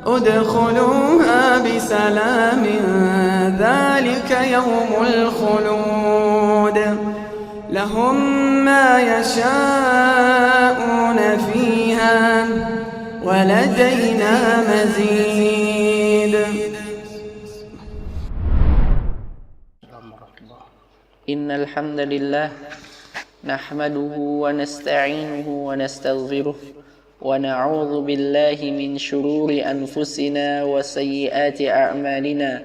ادخلوها بسلام ذلك يوم الخلود لهم ما يشاءون فيها ولدينا مزيد. إن الحمد لله نحمده ونستعينه ونستغفره ونعوذ بالله من شرور أنفسنا وسيئات أعمالنا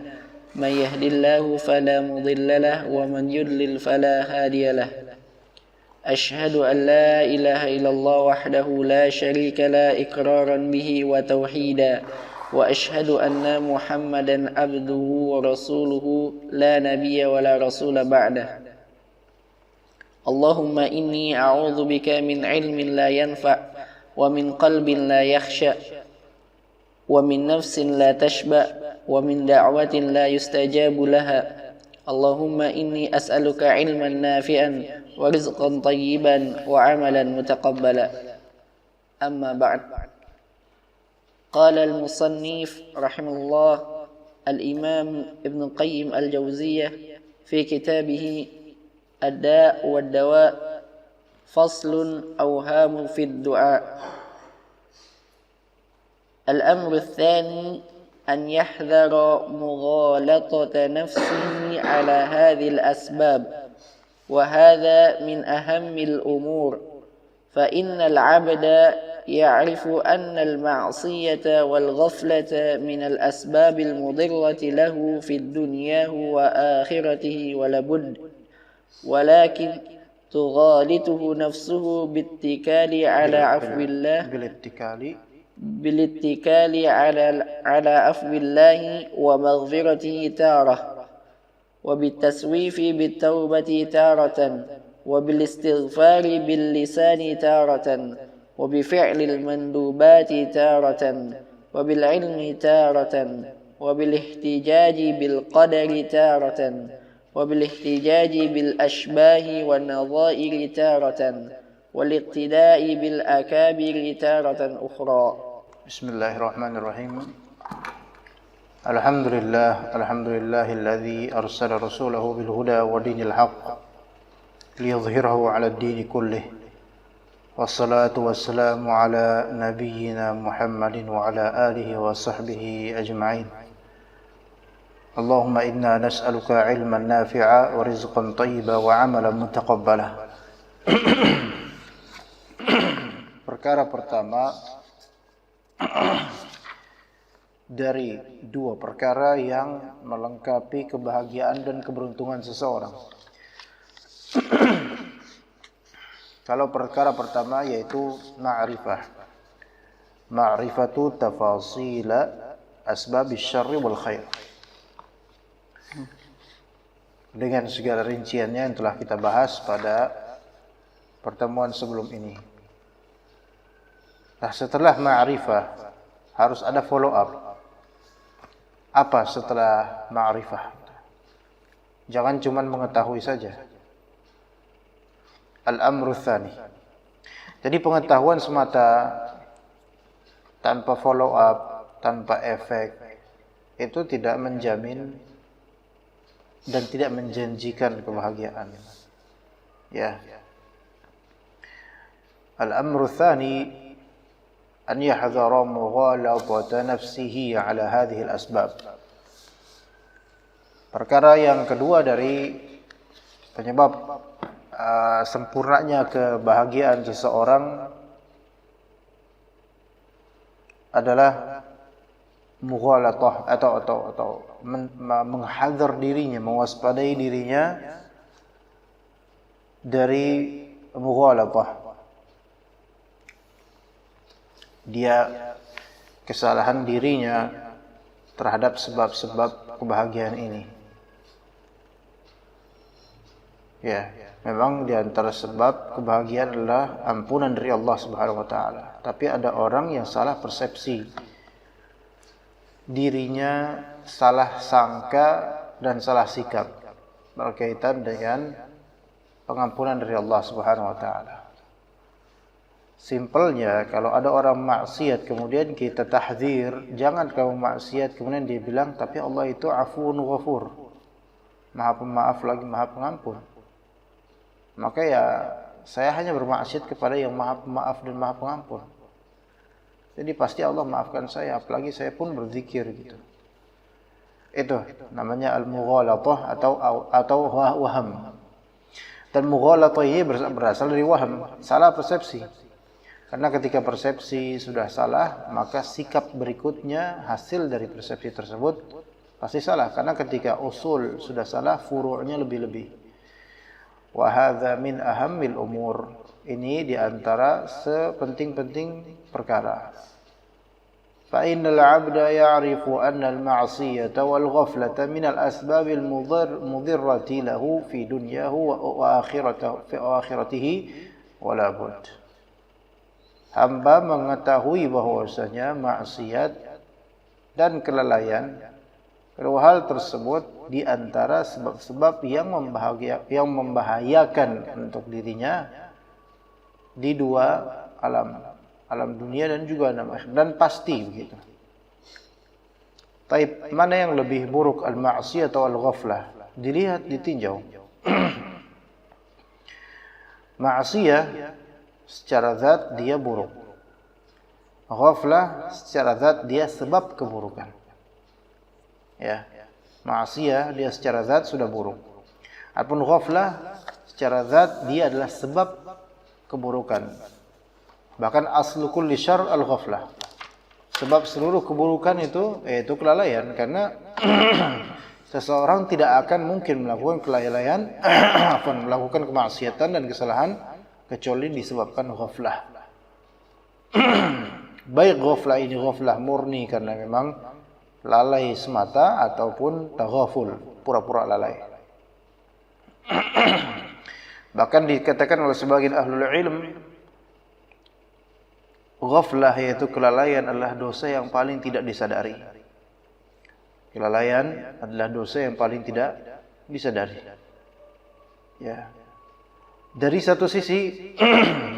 من يهد الله فلا مضل له ومن يضلل فلا هادي له أشهد أن لا إله إلا الله وحده لا شريك له إقرارا به وتوحيدا وأشهد أن محمدا عبده ورسوله لا نبي ولا رسول بعده اللهم إني أعوذ بك من علم لا ينفع ومن قلب لا يخشع ومن نفس لا تشبع ومن دعوة لا يستجاب لها اللهم إني أسألك علما نافعا ورزقا طيبا وعملا متقبلا أما بعد قال المصنف رحمه الله الإمام ابن القيم الجوزية في كتابه الداء والدواء فصل أوهام في الدعاء الأمر الثاني أن يحذر مغالطة نفسه على هذه الأسباب وهذا من أهم الأمور فإن العبد يعرف أن المعصية والغفلة من الأسباب المضرة له في الدنيا وآخرته ولابد ولكن تغالطه نفسه بالاتكال على عفو الله بالاتكال على عفو الله ومغفرته تارة وبالتسويف بالتوبة تارة وبالاستغفار باللسان تارة وبفعل المندوبات تارة وبالعلم تارة وبالاحتجاج بالقدر تارة وبالاحتجاج بالأشباه والنظائر تارة والاقتداء بالأكابر تارة أخرى. بسم الله الرحمن الرحيم. الحمد لله الذي أرسل رسوله بالهدى ودين الحق ليظهره على الدين كله والصلاة والسلام على نبينا محمد وعلى آله وصحبه أجمعين. اللهم إنا نسألك علما نافعا ورزقا طيبا وعملا متقبلا. Perkara pertama dari dua perkara yang melengkapi kebahagiaan dan keberuntungan seseorang. Kalau perkara pertama yaitu ma'rifah. Ma'rifatu tafasila asbabis syarri wal khair. Dengan segala rinciannya yang telah kita bahas pada pertemuan sebelum ini. Nah, setelah ma'rifah harus ada follow up. Apa setelah ma'rifah? Jangan cuma mengetahui saja. Al-amru tsani. Jadi pengetahuan semata tanpa follow up, tanpa efek itu tidak menjamin dan tidak menjanjikan kebahagiaan. Ya. Al-amru tsani an yahdhara mughalata nafsihi ala hadhihi al-asbab. Perkara yang kedua dari penyebab sempurnanya kebahagiaan seseorang adalah mughalatah atau menghadar dirinya, mewaspadai dirinya dari mughalatah. Dia kesalahan dirinya terhadap sebab-sebab kebahagiaan ini. Ya, memang di antara sebab kebahagiaan adalah ampunan dari Allah Subhanahu wa taala. Tapi ada orang yang salah persepsi. Dirinya salah sangka dan salah sikap berkaitan dengan pengampunan dari Allah Subhanahu wa taala. Simpelnya, kalau ada orang maksiat kemudian kita tahdzir, jangan kamu maksiat kemudian dia bilang, tapi Allah itu afuun ghafur, maha pemaaf lagi maha pengampun. Maka ya saya hanya bermaksiat kepada yang maha pemaaf dan maha pengampun. Jadi pasti Allah maafkan saya, apalagi saya pun berzikir gitu. Itu namanya al-mughalatah atau waham. Dan mughalatah ini berasal dari waham, salah persepsi. Karena ketika persepsi sudah salah, maka sikap berikutnya hasil dari persepsi tersebut pasti salah. Karena ketika usul sudah salah, furu'nya lebih-lebih. Wa hadza min ahammil umur. Ini diantara sepenting-penting perkara. Fa innal 'abda ya'rifu anna al-ma'siyata wal ghaflata min al-asbab al-mudhirrati lahu fi dunyahu wa akhiratihi wa la bud. Hamba mengetahui bahwasanya maksiat dan kelalaian, kedua hal tersebut di antara sebab-sebab yang membahayakan untuk dirinya di dua alam dunia dan juga alam akhirat, dan pasti begitu. Taib, mana yang lebih buruk, al-ma'siyah atau al-ghaflah? Dilihat, ditinjau. Ma'siyah secara zat dia buruk. Ghaflah secara zat dia sebab keburukan. Ya. Ma'siyah dia secara zat sudah buruk. Adapun ghaflah secara zat dia adalah sebab keburukan. Bahkan aslu kulli syarr al-ghaflah. Sebab seluruh keburukan itu yaitu kelalaian, karena seseorang tidak akan mungkin melakukan kelalaian melakukan kemaksiatan dan kesalahan kecuali disebabkan ghaflah. Baik ghaflah ini ghaflah murni karena memang lalai semata ataupun taghaful, pura-pura lalai. Bahkan dikatakan oleh sebagian ahlul ilm, ghaflah yaitu kelalaian adalah dosa yang paling tidak disadari. Kelalaian adalah dosa yang paling tidak disadari. Ya. Dari satu sisi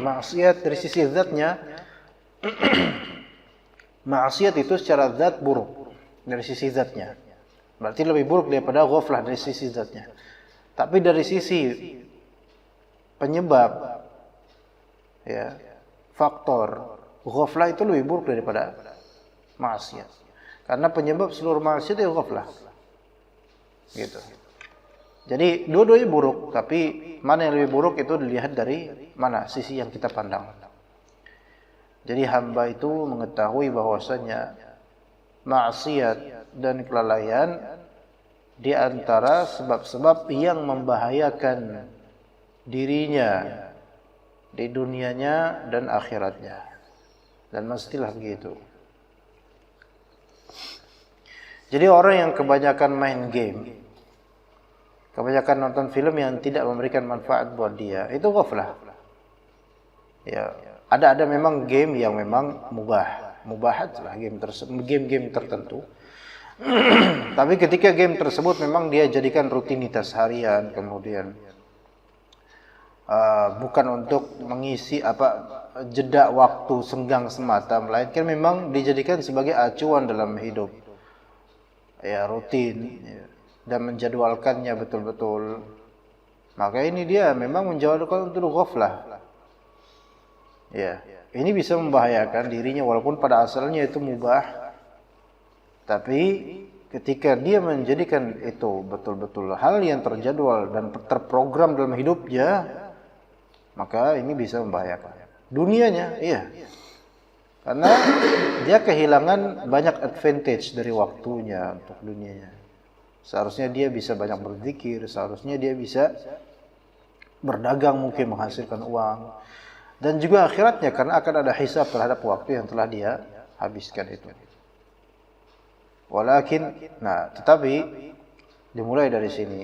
maksiat dari sisi zatnya maksiat itu secara zat buruk dari sisi zatnya. Berarti lebih buruk daripada ghaflah dari sisi zatnya. Tapi dari sisi penyebab, ya, faktor, ghaflah itu lebih buruk daripada maksiat. Karena penyebab seluruh maksiat itu ghaflah. Gitu. Jadi dua-duanya buruk, tapi mana yang lebih buruk itu dilihat dari mana sisi yang kita pandang. Jadi hamba itu mengetahui bahwasanya maksiat dan kelalaian di antara sebab-sebab yang membahayakan dirinya di dunianya dan akhiratnya. Dan mestilah begitu. Jadi orang yang kebanyakan main game, kebanyakan nonton film yang tidak memberikan manfaat buat dia, itu ghaflah. Ya, ada memang game yang memang mubahat lah, game-game tertentu. Tapi ketika game tersebut memang dia jadikan rutinitas harian, kemudian bukan untuk mengisi jeda waktu senggang semata, melainkan memang dijadikan sebagai acuan dalam hidup. Ya, rutin, ya, dan menjadwalkannya betul-betul. Maka ini dia memang menjadwalkan untuk ghaflah. Ya, ini bisa membahayakan dirinya walaupun pada asalnya itu mubah. Tapi ketika dia menjadikan itu betul-betul hal yang terjadwal dan terprogram dalam hidupnya, maka ini bisa membahayakan dunianya, iya. Karena dia kehilangan banyak advantage dari waktunya untuk dunianya. Seharusnya dia bisa banyak berzikir, seharusnya dia bisa berdagang, mungkin menghasilkan uang. Dan juga akhiratnya, karena akan ada hisab terhadap waktu yang telah dia habiskan itu. Tetapi dimulai dari sini.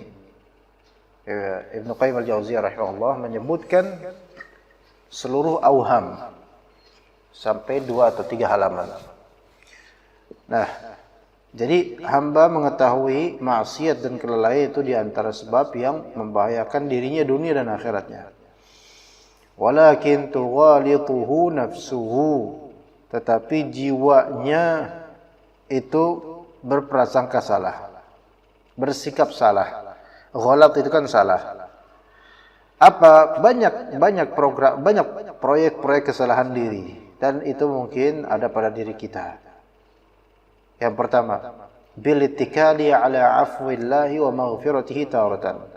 Ibnu Qayyim al-Jauziyah rahimahullah menyebutkan seluruh auham sampai 2 atau 3 halaman. Nah, jadi hamba mengetahui maksiat dan kelalaian itu di antara sebab yang membahayakan dirinya dunia dan akhiratnya. Walakin tughalituhu nafsuhu, tetapi jiwanya itu berprasangka salah, bersikap salah. Ghalat itu kan salah. Apa banyak proyek-proyek kesalahan diri, dan itu mungkin ada pada diri kita. Yang pertama, bil ittikali ala afwillahi wa maghfiratihi taratan.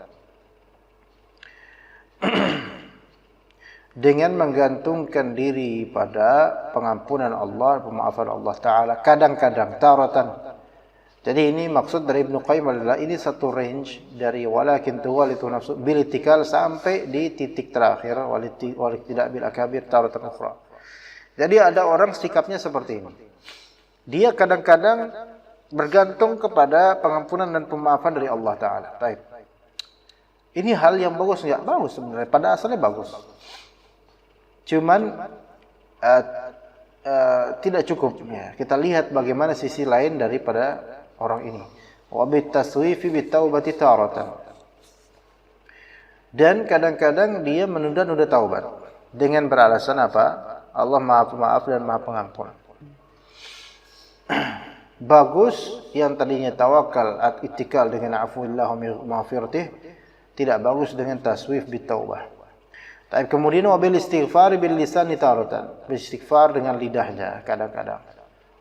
Dengan menggantungkan diri pada pengampunan Allah, pemaafan Allah Ta'ala, kadang-kadang, taratan. Jadi ini maksud dari Ibnu Qayyim adalah ini satu range dari walakin tughalitu nafsu bil ittikal sampai di titik terakhir waliktida bil akabir taratan ukhra. Jadi ada orang sikapnya seperti ini. Dia kadang-kadang bergantung kepada pengampunan dan pemaafan dari Allah Ta'ala. Baik. Ini hal yang bagus enggak? Bagus sebenarnya, pada asalnya bagus. Cuman tidak cukup ya. Kita lihat bagaimana sisi lain daripada orang ini. Wa bitaswifi bitaubati taratan. Dan kadang-kadang dia menunda-nunda taubat dengan beralasan apa? Allah Maha Pemaaf dan Maha Pengampun. Bagus yang tadinya tawakal at-ittikal dengan afwillah wa maghfiratih, tidak bagus dengan taswif bitaubah. Tapi kemudian wabil istighfar bil lisan taratan, beristighfar dengan lidahnya kadang-kadang.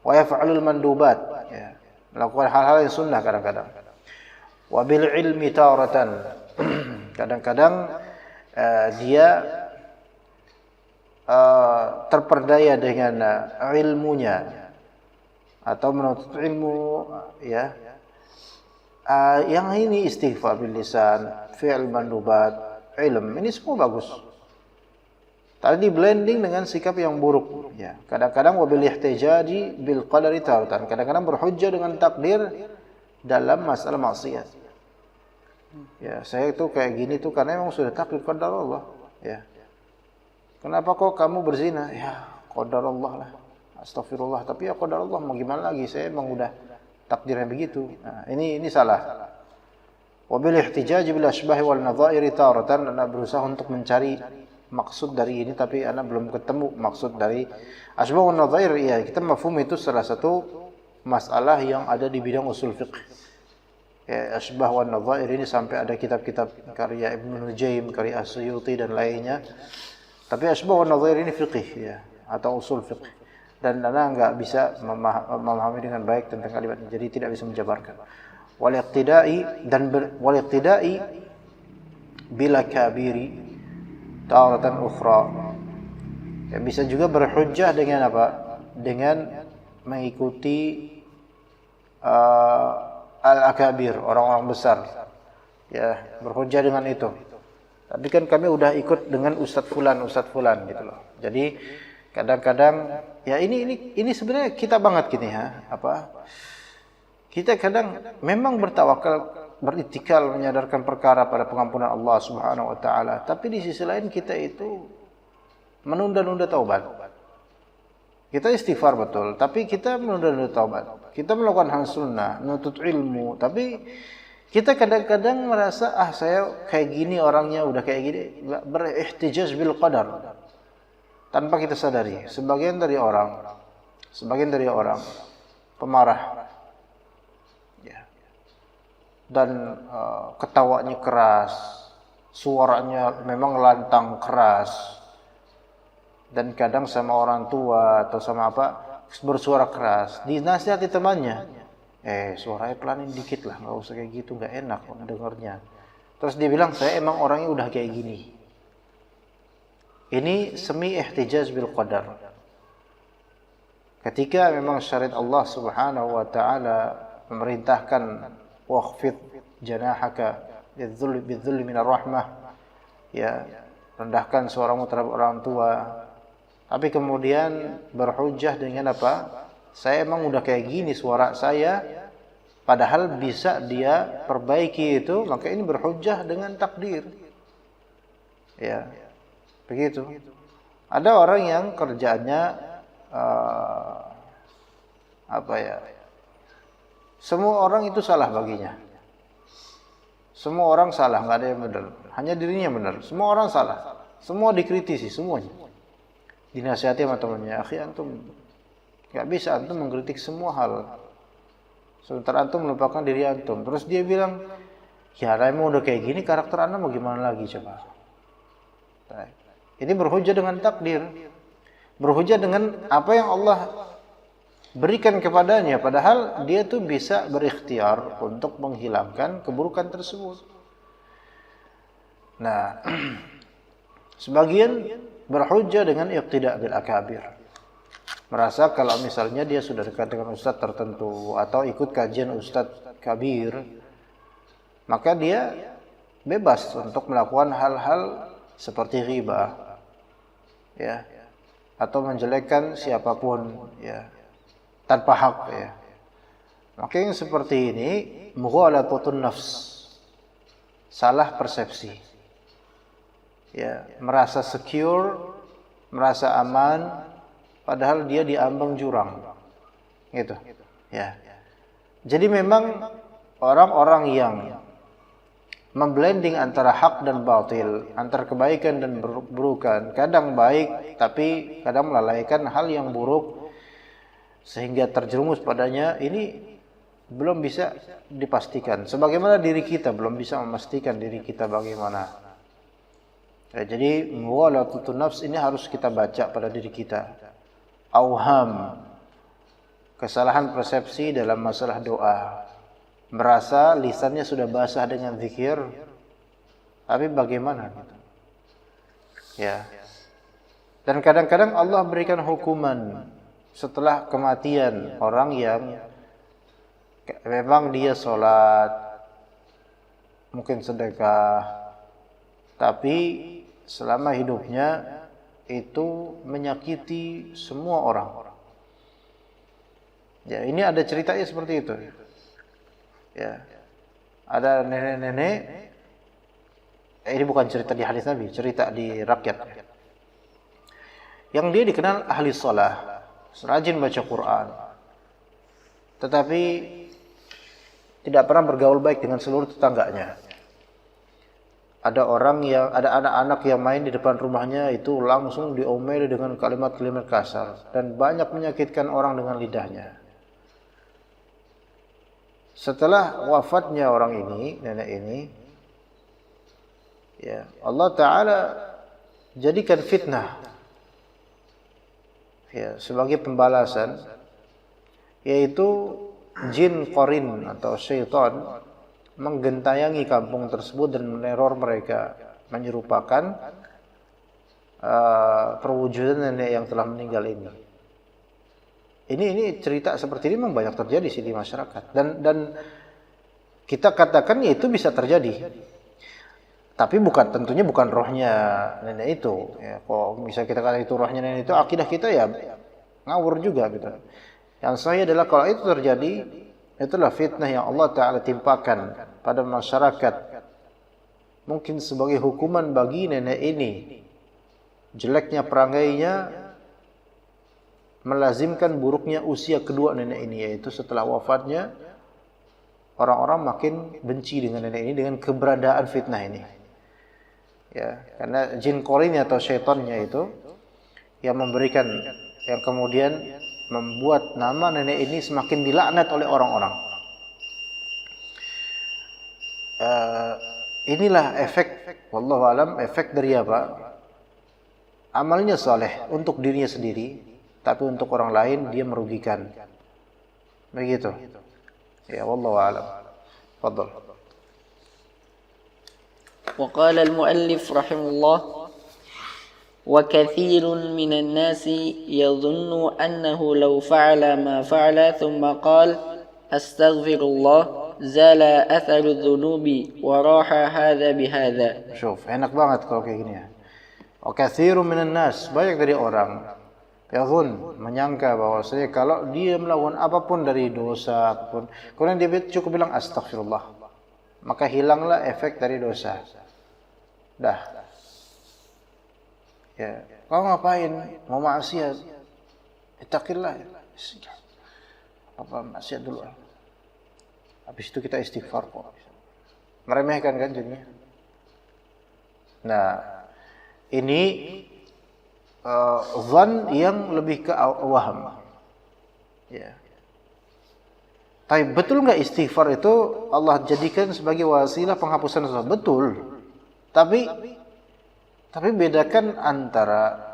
Wa yaf'alul mandubat, ya, melakukan hal-hal yang sunnah kadang-kadang. Wabil ilmi taratan, kadang-kadang dia terperdaya dengan ilmunya atau menuntut ilmu, ya. Yang ini istighfar bil lisan, fi'l mandubat, ilm, ini semua bagus. Tadi blending dengan sikap yang buruk, ya. Kadang-kadang wabil ihtijaji bil qadari taratan, kadang-kadang berhujjah dengan takdir dalam masalah maksiat. Ya, saya itu kayak gini tuh karena memang sudah takdir qadar Allah, ya. Kenapa kok kamu berzina? Ya, qadar Allah lah. Astagfirullah, tapi ya qadar Allah, mau gimana lagi? Saya memang udah takdirnya begitu. Nah, ini salah. Wabil ihtijaji bil asbah wal nadhairi taratan, Anda berusaha untuk mencari maksud dari ini, tapi Anda belum ketemu maksud dari asbah wal nadhair. Ya, kita mafhum itu salah satu masalah yang ada di bidang usul fiqh. Ya, asbah wal nadhair ini sampai ada kitab-kitab karya Ibnu Nujaim, karya As-Suyuti dan lainnya. Tapi asbah wal nadhair ini fiqh, ya, atau usul fiqh. Dan Anda enggak bisa memahami dengan baik tentang kalimat ini, jadi tidak bisa menjabarkan. Wal iqtidai bila kabiri taratan ukhra. Ya, bisa juga berhujjah dengan apa? Dengan mengikuti al-akabir, orang-orang besar. Ya, berhujjah dengan itu. Tapi kan kami udah ikut dengan Ustadz Fulan gitu loh. Jadi kadang-kadang ya ini sebenarnya kita banget gini ya, apa? Kita kadang memang bertawakal, beritikal, menyadarkan perkara pada pengampunan Allah Subhanahu wa taala, tapi di sisi lain kita itu menunda-nunda taubat. Kita istighfar betul, tapi kita menunda-nunda taubat. Kita melakukan hal sunnah, menuntut ilmu, tapi kita kadang-kadang merasa saya kayak gini orangnya, udah kayak gini, berihtijaz bil qadar. Tanpa kita sadari, sebagian dari orang pemarah, ya, dan ketawanya keras, suaranya memang lantang keras, dan kadang sama orang tua atau sama apa bersuara keras, dinasihati temannya, suaranya pelanin dikit lah, nggak usah kayak gitu, nggak enak dengarnya. Terus dia bilang, saya emang orangnya udah kayak gini. Ini semi ihtijaz bil qadar. Ketika memang syariat Allah Subhanahu wa taala memerintahkan waqfid janahaka bidzulli minar rahmah, ya, rendahkan suaramu terhadap orang tua. Tapi kemudian berhujjah dengan apa? Saya emang udah kayak gini suara saya, padahal bisa dia perbaiki itu, maka ini berhujjah dengan takdir. Ya. Begitu. Ada orang yang kerjaannya semua orang itu salah baginya. Semua orang salah, nggak ada yang benar. Hanya dirinya benar. Semua orang salah. Semua dikritisi, semuanya. Dinasihati sama temannya, akhi antum nggak bisa antum mengkritik semua hal. Sementara antum melupakan diri antum. Terus dia bilang, ya emang udah kayak gini karakter anda mau gimana lagi coba. Nah, ini berhujjah dengan takdir. Berhujjah dengan apa yang Allah berikan kepadanya. Padahal dia tuh bisa berikhtiar untuk menghilangkan keburukan tersebut. Nah, sebagian berhujjah dengan iqtida' bil akabir. Merasa kalau misalnya dia sudah dekat dengan ustadz tertentu atau ikut kajian ustadz kabir, maka dia bebas untuk melakukan hal-hal seperti ghibah, ya, atau menjelekkan siapapun, ya, tanpa hak, ya. Maka yang seperti ini mughalatun nafs, salah persepsi. Ya, merasa secure, merasa aman, padahal dia di ambang jurang, gitu. Ya. Jadi memang orang-orang yang memblending antara hak dan batil, antara kebaikan dan keburukan, kadang baik tapi kadang melalaikan hal yang buruk sehingga terjerumus padanya, ini belum bisa dipastikan. Sebagaimana diri kita belum bisa memastikan diri kita bagaimana. Ya, jadi muwalatun nafs ini harus kita baca pada diri kita. Auham, kesalahan persepsi dalam masalah doa. Merasa lisannya sudah basah dengan zikir, tapi bagaimana gitu. Ya. Dan kadang-kadang Allah berikan hukuman setelah kematian orang yang memang dia sholat, mungkin sedekah, tapi selama hidupnya itu menyakiti semua orang. Ya, ini ada ceritanya seperti itu. Ya, ada nenek-nenek. Ini bukan cerita di hadis Nabi, cerita di rakyat. Yang dia dikenal ahli shalah, rajin baca Quran, tetapi tidak pernah bergaul baik dengan seluruh tetangganya. Ada anak-anak yang main di depan rumahnya itu langsung diomeli dengan kalimat-kalimat kasar dan banyak menyakitkan orang dengan lidahnya. Setelah wafatnya orang ini, nenek ini, ya, Allah Ta'ala jadikan fitnah, ya, sebagai pembalasan, yaitu jin qarin atau syaitan menggentayangi kampung tersebut dan meneror mereka, menyerupakan perwujudan nenek yang telah meninggal ini. Ini cerita seperti ini memang banyak terjadi sih di masyarakat, dan kita katakan ya itu bisa terjadi, tapi tentunya bukan rohnya nenek itu. Ya, kalau bisa kita katakan itu rohnya nenek itu, akidah kita ya ngawur juga gitu. Yang sahih adalah kalau itu terjadi, itulah fitnah yang Allah Ta'ala timpakan pada masyarakat, mungkin sebagai hukuman bagi nenek ini. Jeleknya perangainya melazimkan buruknya usia kedua nenek ini, yaitu setelah wafatnya orang-orang makin benci dengan nenek ini dengan keberadaan fitnah ini. Ya, karena jin qarin atau syaitannya itu yang memberikan, yang kemudian membuat nama nenek ini semakin dilaknat oleh orang-orang. Inilah efek, wallahu alam, efek dari apa? Amalnya saleh untuk dirinya sendiri, tapi untuk orang lain dia merugikan. Begitu. Ya, wallahu alam. Fadhal. وقال المؤلف رحمه الله: وكثير من الناس يظن أنه لو فعل ما فعل ثم قال أستغفر الله زال أثر الذنوب وراح هذا بهذا. Syuf, enak banget kalau kayak gini ya. وكثير من الناس, banyak dari orang, yadhun, menyangka bahwasanya kalau dia melakukan apapun dari dosa apapun, kemudian dia cukup bilang astagfirullah, maka hilanglah efek dari dosa. Dah. Ya, kau ngapain? Mau maksiat? Ittaqillah. Apa maksiat dulu? Habis itu kita istighfar kok. Meremehkan kan jadinya. Nah, Ini zan yang lebih ke waham. Ya. Tapi betul nggak istighfar itu Allah jadikan sebagai wasilah penghapusan dosa? Betul. Tapi bedakan antara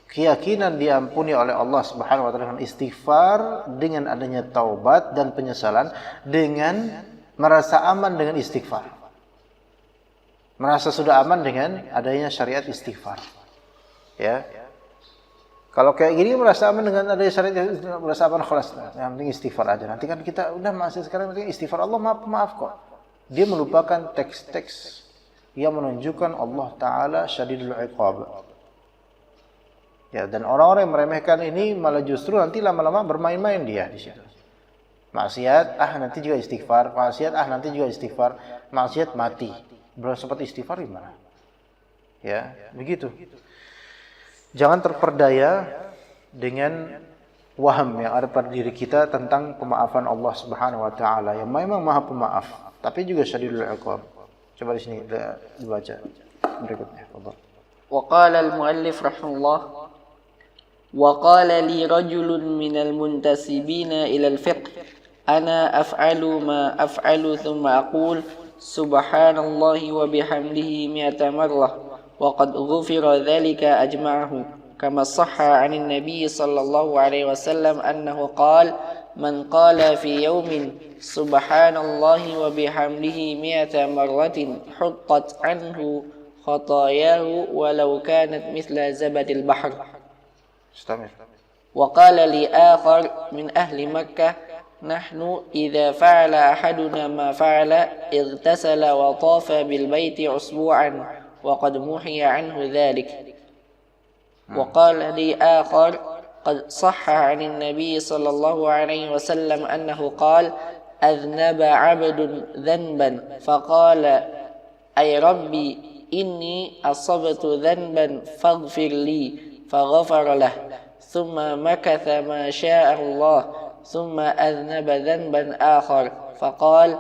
keyakinan diampuni oleh Allah Subhanahu wa taala dengan istighfar, dengan adanya taubat dan penyesalan, dengan merasa aman dengan istighfar. Merasa sudah aman dengan adanya syariat istighfar. Ya. Kalau kayak gini merasa aman dengan adanya syariat, merasa aman khalas. Yang penting istighfar aja. Nanti kan kita udah masih sekarang penting istighfar. Allah maaf kok. Dia melupakan teks-teks yang menunjukkan Allah Ta'ala syadidul iqab. Ya, dan orang-orang yang meremehkan ini malah justru nanti lama-lama bermain-main dia di situ. Maksiat, nanti juga istighfar. Maksiat, nanti juga istighfar. Maksiat mati. Belum sempat istighfar gimana? Ya, begitu. Jangan terperdaya dengan waham yang ada pada diri kita tentang pemaafan Allah Subhanahu wa taala yang memang Maha Pemaaf, tapi juga syadidul iqab. Coba di sini dibaca berikutnya. Wa qala al-muallif rahimahullah wa qala li rajulun minal muntasibina ila al-fiqh ana af'alu ma af'alu thumma aqul subhanallahi wa bihamdihi mi'ata marrah وقد غفر ذلك أجمعه كما صح عن النبي صلى الله عليه وسلم أنه قال من قال في يوم سبحان الله وبحمده 100 مرة حطت عنه خطاياه ولو كانت مثل زبد البحر. وقال لآخر من أهل مكة نحن إذا فعل أحدنا ما فعل اغتسل وطاف بالبيت أسبوعا وقد محي عنه ذلك. وقال لي آخر قد صح عن النبي صلى الله عليه وسلم أنه قال أذنب عبد ذنبا فقال أي ربي إني أصبت ذنبا فاغفر لي فغفر له ثم مكث ما شاء الله ثم أذنب ذنبا آخر فقال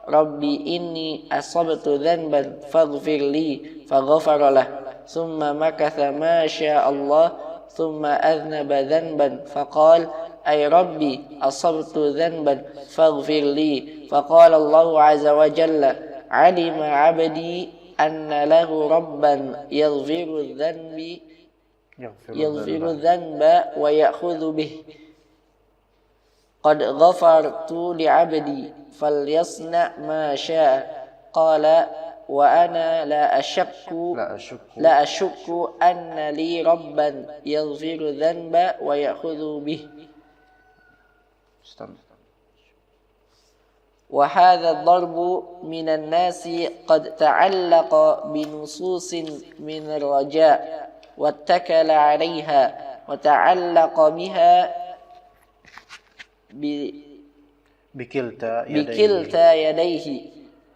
ربي إني أصبت ذنبا فاغفر لي فغفر له ثم مكث ما شاء الله ثم أذنب ذنبا فقال أي ربي أصبت ذنبا فاغفر لي فقال الله عز وجل علم عبدي أن له ربا يغفر الذنب ويأخذ به قد غفرت لعبدي فليصنع ما شاء قال وأنا لا أشك أن لي ربا يغفر الذنب ويأخذ به. وهذا الضرب من الناس قد تعلق بنصوص من الرجاء واتكل عليها وتعلق بها بكلتا يديه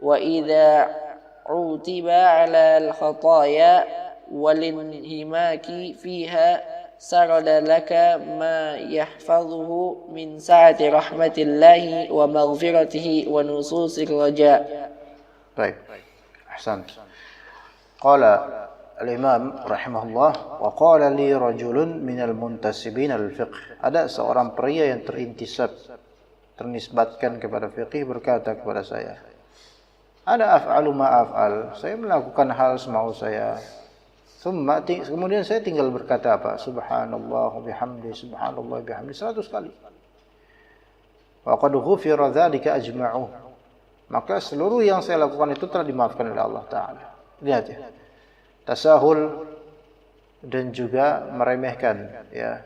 وإذا عوتب على الخطايا والانهماك فيها سرد لك ما يحفظه من سعة رحمة الله ومغفرته ونصوص الرجاء. طيب أحسنت. قال الإمام رحمه الله وقال لي رجل من المنتسبين للفقه. Ada seorang pria yang ternisbatkan kepada fiqih berkata kepada saya, Ana af'alu ma af'al, saya melakukan hal semau saya. Kemudian saya tinggal berkata apa? Subhanallah bihamdi, subhanallah bihamdi 100 kali. Wa qad ghufira dzalika ajma'u. Maka seluruh yang saya lakukan itu telah dimaafkan oleh Allah Ta'ala. Lihat ya. Tasahul dan juga meremehkan ya.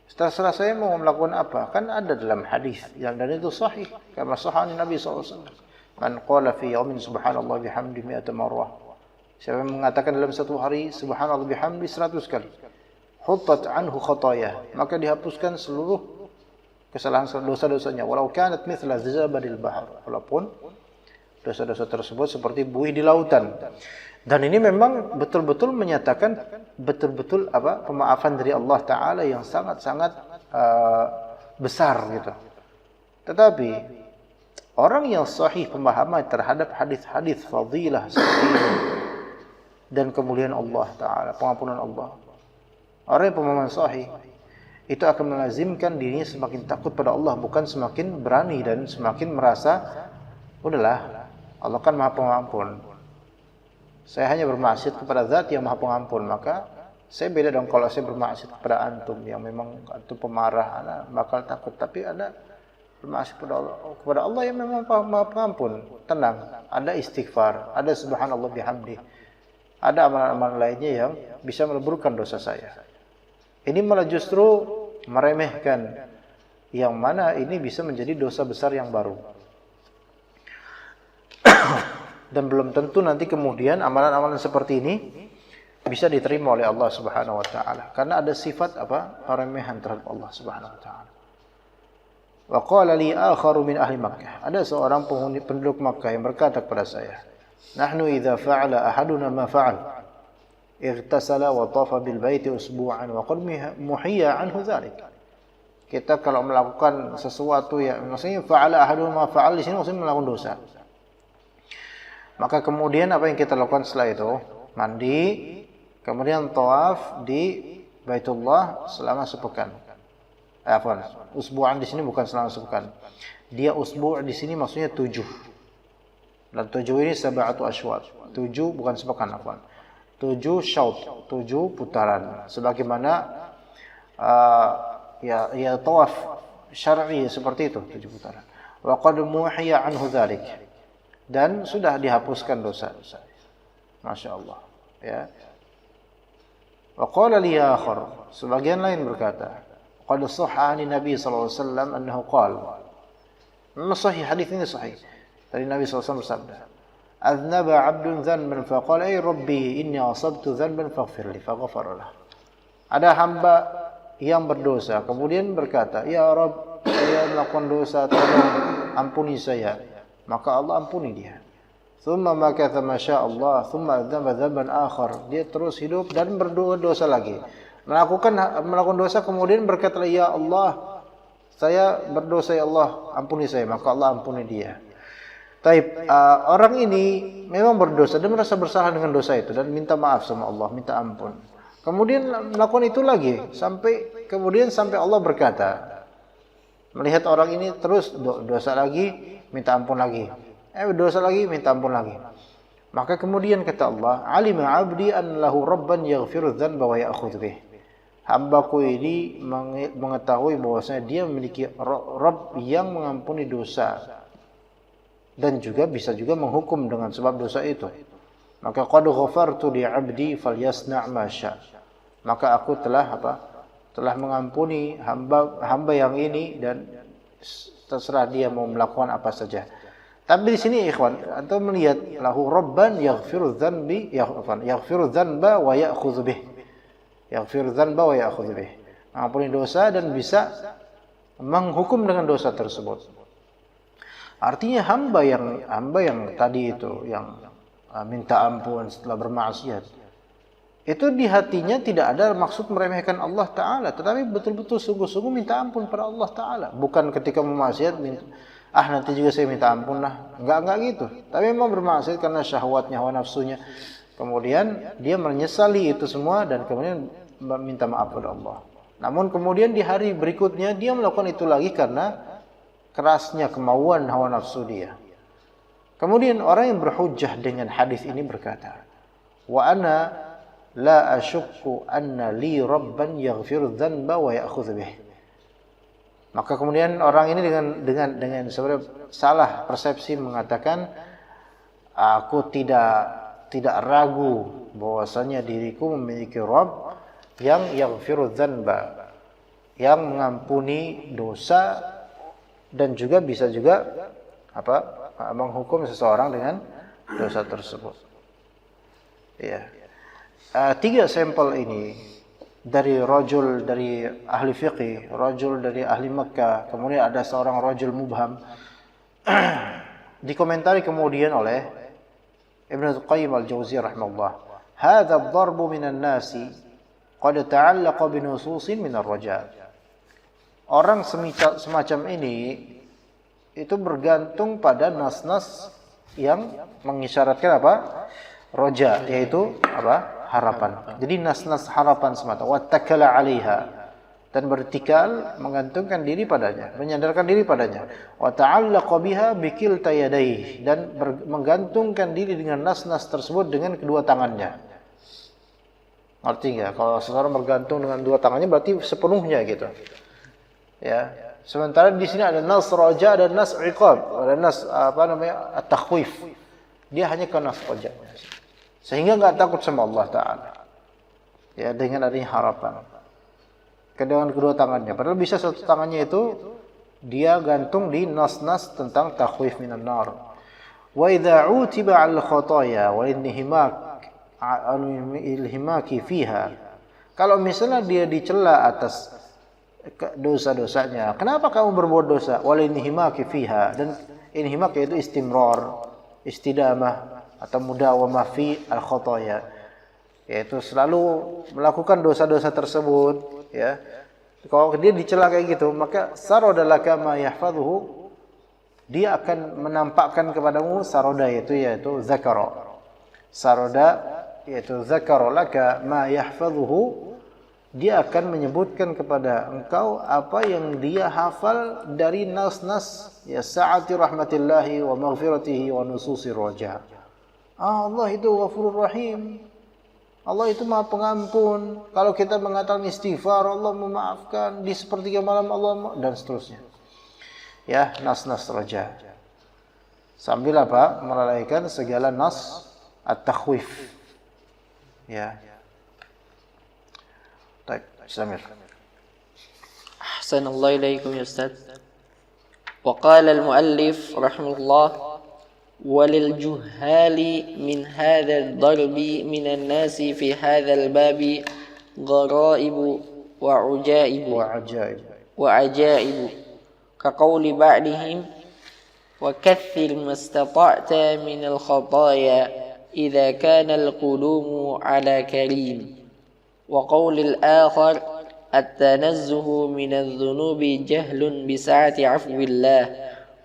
Setelah saya mau melakukan apa? Kan ada dalam hadis yang dan itu sahih. Kama sahih Nabi SAW. Man qala fi yawmin subhanallah bihamdi 100 marrah. Siapa yang mengatakan dalam satu hari subhanallah bihamdi 100 kali. Huttat anhu khataya. Maka dihapuskan seluruh kesalahan dosa-dosanya. Walau kanat mithla zabadil bahr. Walaupun dosa-dosa tersebut seperti buih di lautan. Dan ini memang betul-betul menyatakan betul-betul pemaafan dari Allah Ta'ala yang sangat-sangat besar gitu. Tetapi orang yang sahih pemahaman terhadap hadis-hadis fadilah seperti ini dan kemuliaan Allah Ta'ala, pengampunan Allah. Orang yang pemahaman sahih itu akan melazimkan dirinya semakin takut pada Allah, bukan semakin berani dan semakin merasa udahlah, Allah kan Maha Pengampun, saya hanya bermaksiat kepada Zat yang Maha Pengampun, maka saya beda dong kalau saya bermaksiat kepada antum yang memang antum pemarah, ana bakal takut. Tapi ada bermaksiat kepada Allah yang memang Maha Pengampun, tenang, ada istighfar, ada subhanallah bihamdi, ada amalan-amalan lainnya yang bisa meleburkan dosa saya. Ini malah justru meremehkan yang mana ini bisa menjadi dosa besar yang baru. Dan belum tentu nanti kemudian amalan-amalan seperti ini bisa diterima oleh Allah Subhanahu wa taala karena ada sifat peremehan terhadap Allah Subhanahu wa taala. Wa qala li akharu min ahli Makkah. Ada seorang penghuni penduduk Makkah yang berkata kepada saya, "Nahnu idza fa'ala ahaduna ma fa'al, ightasala wa tafa bil baiti usbu'an wa qad muhiya anhu dzalik." Kita kalau melakukan sesuatu yang maksudnya fa'ala ahaduna ma fa'al di sini maksudnya melakukan dosa. Maka kemudian apa yang kita lakukan setelah itu? Mandi, kemudian tawaf di Baitullah selama sepekan. Usbu'an di sini bukan selama sepekan. Dia usbu' di sini maksudnya 7. Dan 7 ini sab'atu asywat. 7 bukan sepekan, 7 syaut, 7 putaran. Sebagaimana ya tawaf syar'i seperti itu, 7 putaran. Wa qad muhiya anhu dzalik. Dan sudah dihapuskan dosa-dosa. Masya Allah. Ya. Wa qala li akhar, sebagian lain berkata, qad sahha 'ani Nabi sallallahu alaihi wasallam annahu qala. Memang sahih, hadis ini sahih. Dari Nabi sallallahu alaihi wasallam bersabda, "Adznaba 'abdun dzanban faqala ay rabbi inni asabtu dzanban faghfir li," faghfara lah. Ada hamba yang berdosa kemudian berkata, "Ya Rabb, saya melakukan dosa, tolong ampuni saya." Maka Allah ampuni dia. Thumma makatha ma syaa Allah, thumma dzamba dzamban akhar. Dia terus hidup dan berdosa lagi. Melakukan dosa kemudian berkata, "Ya Allah, saya berdosa, ya Allah, ampuni saya." Maka Allah ampuni dia. Orang ini memang berdosa dan merasa bersalah dengan dosa itu dan minta maaf sama Allah, minta ampun. Kemudian melakukan itu lagi sampai Allah berkata, melihat orang ini terus dosa lagi, minta ampun lagi. Dosa lagi, minta ampun lagi. Maka kemudian kata Allah, "Alima 'abdi an lahu rabban yaghfiru dzanba wa ya'khudhu bih." Hambaku ini mengetahui bahwasanya dia memiliki Rabb yang mengampuni dosa dan juga bisa juga menghukum dengan sebab dosa itu. Maka qad ghafartu li 'abdi falyasna' ma syaa. Maka aku telah mengampuni hamba yang ini dan terserah dia mau melakukan apa saja. Tapi di sini ikhwan, antum melihat lahu rabban yaghfiru dzanba wa ya'khudhu bih. Yaghfiru dzanba wa ya'khudhu bih. Mengampuni dosa dan bisa menghukum dengan dosa tersebut. Artinya hamba yang tadi itu yang minta ampun setelah bermaksiat, itu di hatinya tidak ada maksud meremehkan Allah Ta'ala, tetapi betul-betul sungguh-sungguh minta ampun pada Allah Ta'ala. Bukan ketika memaksiat nanti juga saya minta ampun lah. Enggak gitu. Tapi memang bermaksiat karena syahwatnya, hawa nafsunya. Kemudian dia menyesali itu semua dan kemudian minta maaf pada Allah. Namun kemudian di hari berikutnya dia melakukan itu lagi karena kerasnya kemauan hawa nafsu dia. Kemudian orang yang berhujjah dengan hadis ini berkata, "Wa ana la asyukku anna li rabban yaghfiru dzanba wa ya'khudhu bih." Maka kemudian orang ini dengan sebenarnya salah persepsi mengatakan, "Aku tidak ragu bahwasanya diriku memiliki Rabb yang yaghfiru dzanba, yang mengampuni dosa dan juga bisa juga menghukum seseorang dengan dosa tersebut." Ya. 3 sampel ini dari rajul dari ahli fiqih, rajul dari ahli Makkah, kemudian ada seorang rajul mubham dikomentari kemudian oleh Ibnu Qayyim al-Jauziyah rahimahullah. "Hadza ad-darbu minan nasi qad ta'allaqa bi nususin min ar-raja." Orang semacam ini itu bergantung pada nas-nas yang mengisyaratkan roja, yaitu apa? Harapan. Jadi nas-nas harapan semata. Wattakala 'alaiha, dan bertikal, menggantungkan diri padanya, menyandarkan diri padanya. Wa ta'allaqa biha bikilta yadayhi, dan menggantungkan diri dengan nas-nas tersebut dengan kedua tangannya. Ngerti enggak? Kalau seseorang bergantung dengan dua tangannya berarti sepenuhnya gitu. Ya. Sementara di sini ada nas raja dan nas iqab, ada nas at-takhwif. Dia hanya ke nas raja. Sehingga enggak takut sama Allah Taala. Ya, dengan adanya harapan. Dengan kedua tangannya. Padahal bisa satu tangannya itu dia gantung di nas-nas tentang takhwif minan nar. Wa idza utiba 'al khataya wal inhimaki fiha. Kalau misalnya dia dicela atas dosa-dosanya, kenapa kamu berbuat dosa? Wal inhimaki fiha, dan inhimak yaitu istimrar, istidamah atau mudawamah fi al khataya, yaitu selalu melakukan dosa-dosa tersebut. Ya, kalau dia dicela kayak gitu, maka saroda laka ma yahfazuhu, dia akan menampakkan kepadamu saroda yaitu zakara. Saroda yaitu zakara laka ma yahfazuhu, dia akan menyebutkan kepada engkau apa yang dia hafal dari nas-nas ya sa'ati rahmatillahi wa maghfiratihi wa nususir raja. Allah itu Ghafurur Rahim. Allah itu Maha Pengampun. Kalau kita mengatakan istighfar, Allah memaafkan. Di sepertiga malam Allah dan seterusnya. Ya, nas-nas raja. Sambil apa? Melalaikan segala nas at-takhwif. Ya. Baik, Samir. Ahsanallahu ilaikum ya Ustaz. Wa qala al-muallif rahimahullah وللجهال من هذا الضرب من الناس في هذا الباب غرائب وعجائب كقول بعضهم وكثر ما استطعت من الخطايا إذا كان القدوم على كريم وقول الآخر التنزه من الذنوب جهل بسعة عفو الله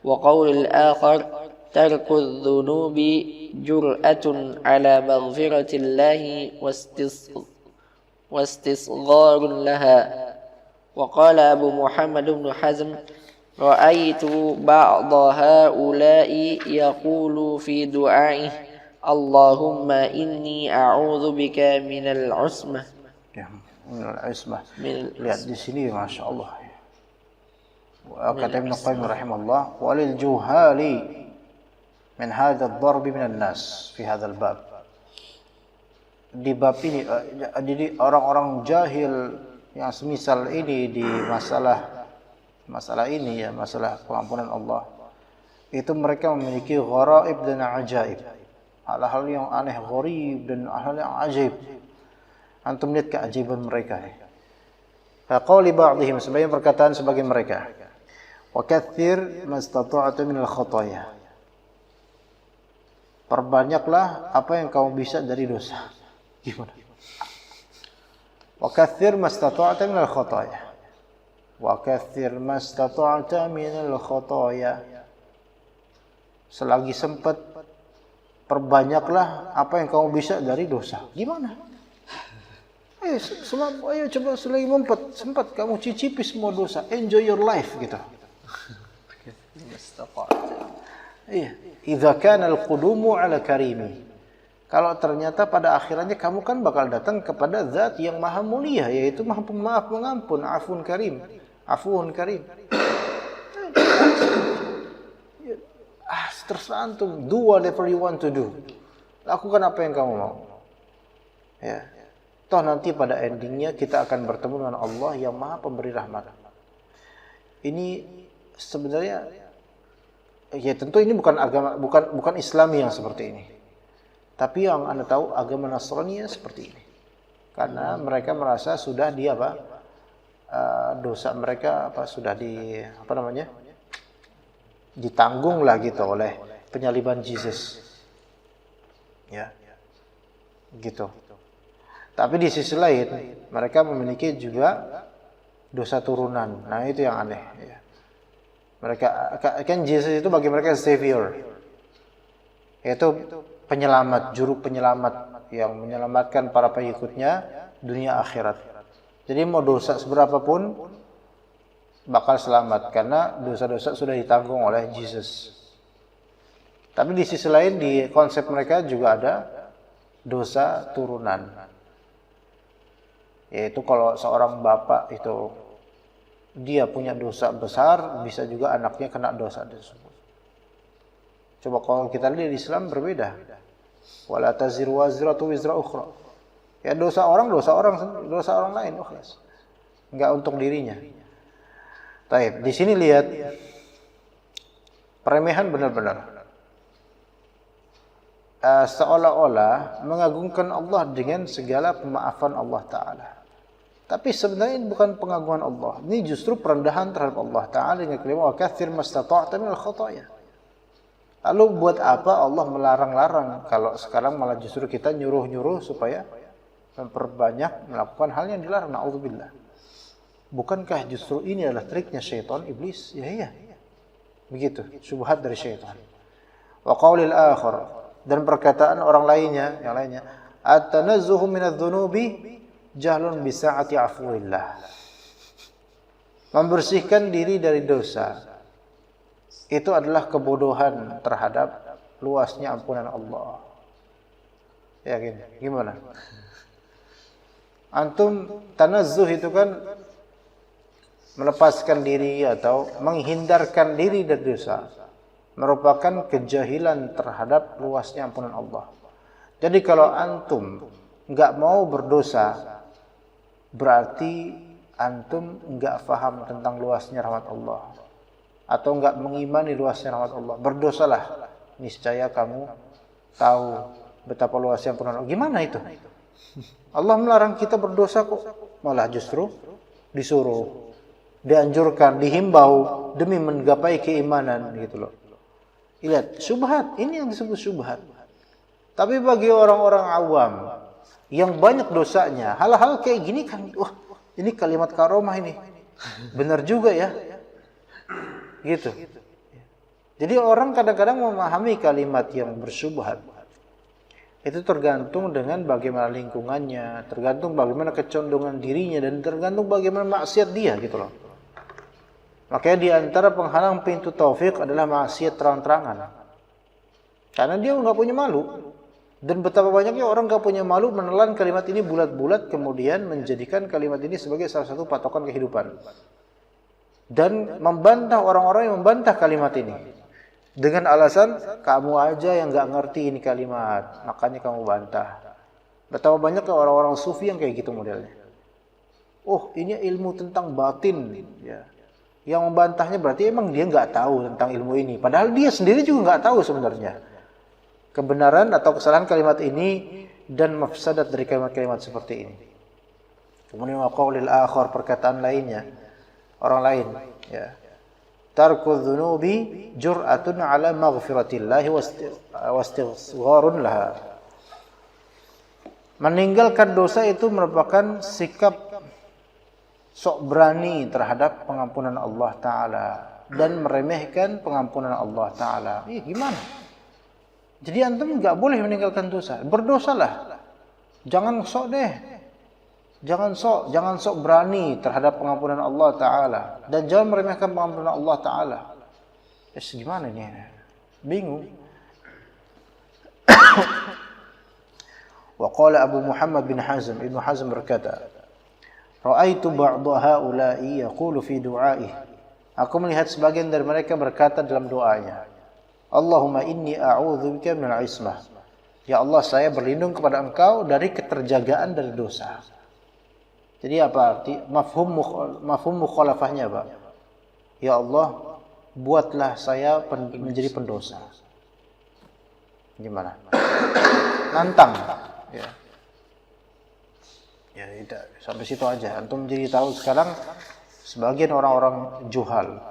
وقول الآخر ترك الذنوب جرأة على مغفرة الله واستصغار لها وقال أبو محمد بن حزم رأيت بعض هؤلاء يقول في دعائه اللهم إني أعوذ بك من العصمة. Lihat di sini, masya Allah. Kata Ibnu Qayyim rahimahullah, walil juhali min hadha ad-darb min an-nas fi hadha al-bab. Di bab ini, jadi orang-orang jahil yang semisal ini di masalah ini ya, masalah pengampunan Allah, itu mereka memiliki gharaib dan ajaib, hal-hal yang aneh, gharib dan hal yang ajaib. Antum lihat keajaiban mereka. Faqauli ba'dihim, sebagian perkataan sebagian mereka, wa katsir mastata'ta min al-khataya, perbanyaklah apa yang kamu bisa dari dosa. Gimana? Wa katsir mastata'ta min al-khataya. Wa katsir mastata'ta min al-khataya. Selagi sempat, perbanyaklah apa yang kamu bisa dari dosa. Gimana? Ayo coba selagi sempat kamu cicipi semua dosa. Enjoy your life gitu. Iya. Idza kana al-qudumu ala karimi. Kalau ternyata pada akhirannya kamu kan bakal datang kepada zat yang maha mulia, yaitu maha pemaaf pengampun, afun karim. Terserah antum, do whatever you want to do. Lakukan apa yang kamu mau. Ya. Toh nanti pada endingnya kita akan bertemu dengan Allah yang maha pemberi rahmat. Ini sebenarnya ya tentu ini bukan agama, bukan Islami yang seperti ini. Tapi yang Anda tahu agama Nasrani seperti ini. Karena mereka merasa sudah dosa mereka sudah ditanggung lah gitu oleh penyaliban Yesus. Ya. Gitu. Tapi di sisi lain mereka memiliki juga dosa turunan. Nah, itu yang aneh ya. Mereka kan Yesus itu bagi mereka savior. Yaitu penyelamat, juru penyelamat yang menyelamatkan para pengikutnya dunia akhirat. Jadi mau dosa seberapapun bakal selamat karena dosa-dosa sudah ditanggung oleh Yesus. Tapi di sisi lain di konsep mereka juga ada dosa turunan. Yaitu kalau seorang bapak itu dia punya dosa besar, bisa juga anaknya kena dosa tersebut. Coba kalau kita lihat di Islam berbeda. Wala taziru wazratu wizra ukhra. Ya dosa orang lain, ikhlas. Enggak untuk dirinya. Baik, di sini lihat peremehan benar-benar. Seolah-olah mengagungkan Allah dengan segala pemaafan Allah Ta'ala. Tapi sebenarnya ini bukan pengagungan Allah. Ini justru perendahan terhadap Allah Ta'ala dengan kalimat wa katsir mastata'ta minal khataya. Lalu buat apa Allah melarang-larang kalau sekarang malah justru kita nyuruh-nyuruh supaya memperbanyak melakukan hal yang dilarang? Na'udzubillah. Bukankah justru ini adalah triknya syaitan, iblis? Ya iya. Begitu, syubhat dari syaitan. Wa qaulil akhar, dan perkataan orang lainnya, yang lainnya, at-tanazzuhu minadz-dzunubi jahlun bi sa'ati afwillah. Membersihkan diri dari dosa itu adalah kebodohan terhadap luasnya ampunan Allah. Yakin? Gimana? Antum tanazzuh itu kan melepaskan diri atau menghindarkan diri dari dosa, merupakan kejahilan terhadap luasnya ampunan Allah. Jadi kalau antum enggak mau berdosa, berarti antum enggak faham tentang luasnya rahmat Allah, atau enggak mengimani luasnya rahmat Allah. Berdosalah, niscaya kamu tahu betapa luasnya ampunan Allah. Gimana itu? Allah melarang kita berdosa kok, malah justru disuruh, dianjurkan, dihimbau demi menggapai keimanan gitu loh. Lihat, syubhat, ini yang disebut syubhat. Tapi bagi orang-orang awam yang banyak dosanya, hal-hal kayak gini kan, wah, ini kalimat karomah ini. Benar juga ya. Gitu. Jadi orang kadang-kadang memahami kalimat yang bersyubhat. Itu tergantung dengan bagaimana lingkungannya, tergantung bagaimana kecondongan dirinya, dan tergantung bagaimana maksiat dia gitu loh. Makanya di antara penghalang pintu taufik adalah maksiat terang-terangan. Karena dia nggak punya malu. Dan betapa banyaknya orang nggak punya malu menelan kalimat ini bulat-bulat, kemudian menjadikan kalimat ini sebagai salah satu patokan kehidupan. Dan membantah orang-orang yang membantah kalimat ini. Dengan alasan, kamu aja yang nggak ngerti ini kalimat, makanya kamu bantah. Betapa banyaknya orang-orang sufi yang kayak gitu modelnya. Oh, ini ilmu tentang batin, ya. Yang membantahnya berarti emang dia nggak tahu tentang ilmu ini. Padahal dia sendiri juga nggak tahu sebenarnya kebenaran atau kesalahan kalimat ini dan mafsadat dari kalimat-kalimat seperti ini. Kemudian qaulil akhar, perkataan lainnya, orang lain, ya. Tarku dzunubi jur'atun ala maghfiratillah wastighfarun laha. Meninggalkan dosa itu merupakan sikap sok berani terhadap pengampunan Allah Ta'ala dan meremehkan pengampunan Allah Ta'ala. Gimana? Jadi antum nggak boleh meninggalkan dosa. Berdosalah. Jangan sok deh. Jangan sok berani terhadap pengampunan Allah Ta'ala. Dan jangan meremehkan pengampunan Allah Ta'ala. Gimana ini? Bingung. Wa qala Abu Muhammad bin Hazm, Ibnu Hazm berkata, Ra'aitu ba'dha ha'ula'i yaqulu fi du'aih. Aku melihat sebagian dari mereka berkata dalam doanya, Allahumma inni a'udzubika minal ismah. Ya Allah, saya berlindung kepada Engkau dari keterjagaan dari dosa. Jadi apa arti? Mafhum mukhalafahnya apa? Ya Allah, buatlah saya menjadi pendosa. Gimana? Nantang. Ya. Ya tidak, sampai situ aja. Antum jadi tahu sekarang sebagian orang-orang juhal,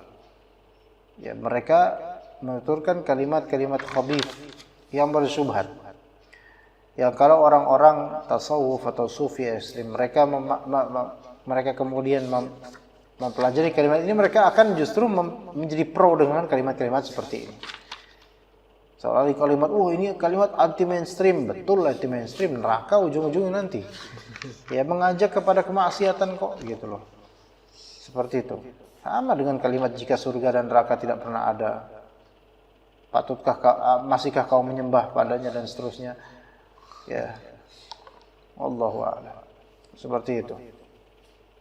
ya, mereka menuturkan kalimat-kalimat khabith yang bersyubhat. Ya, kalau orang-orang tasawuf atau sufi ekstrim, mereka kemudian mempelajari kalimat ini, mereka akan justru menjadi pro dengan kalimat-kalimat seperti ini. Soalnya kalimat, ini kalimat anti mainstream, betul anti mainstream, neraka ujung-ujungnya nanti. Ya mengajak kepada kemaksiatan kok, gitu loh. Seperti itu. Sama dengan kalimat jika surga dan neraka tidak pernah ada, masihkah kau menyembah padanya dan seterusnya. Ya, Wallahu a'lam. Seperti itu.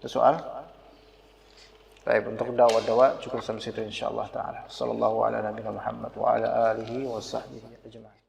Itu soal. Baik, untuk dakwah cukup sampai situ insyaallah taala. Sallallahu ala nabiyina Muhammad wa ala alihi wa sahbihi ajma'in.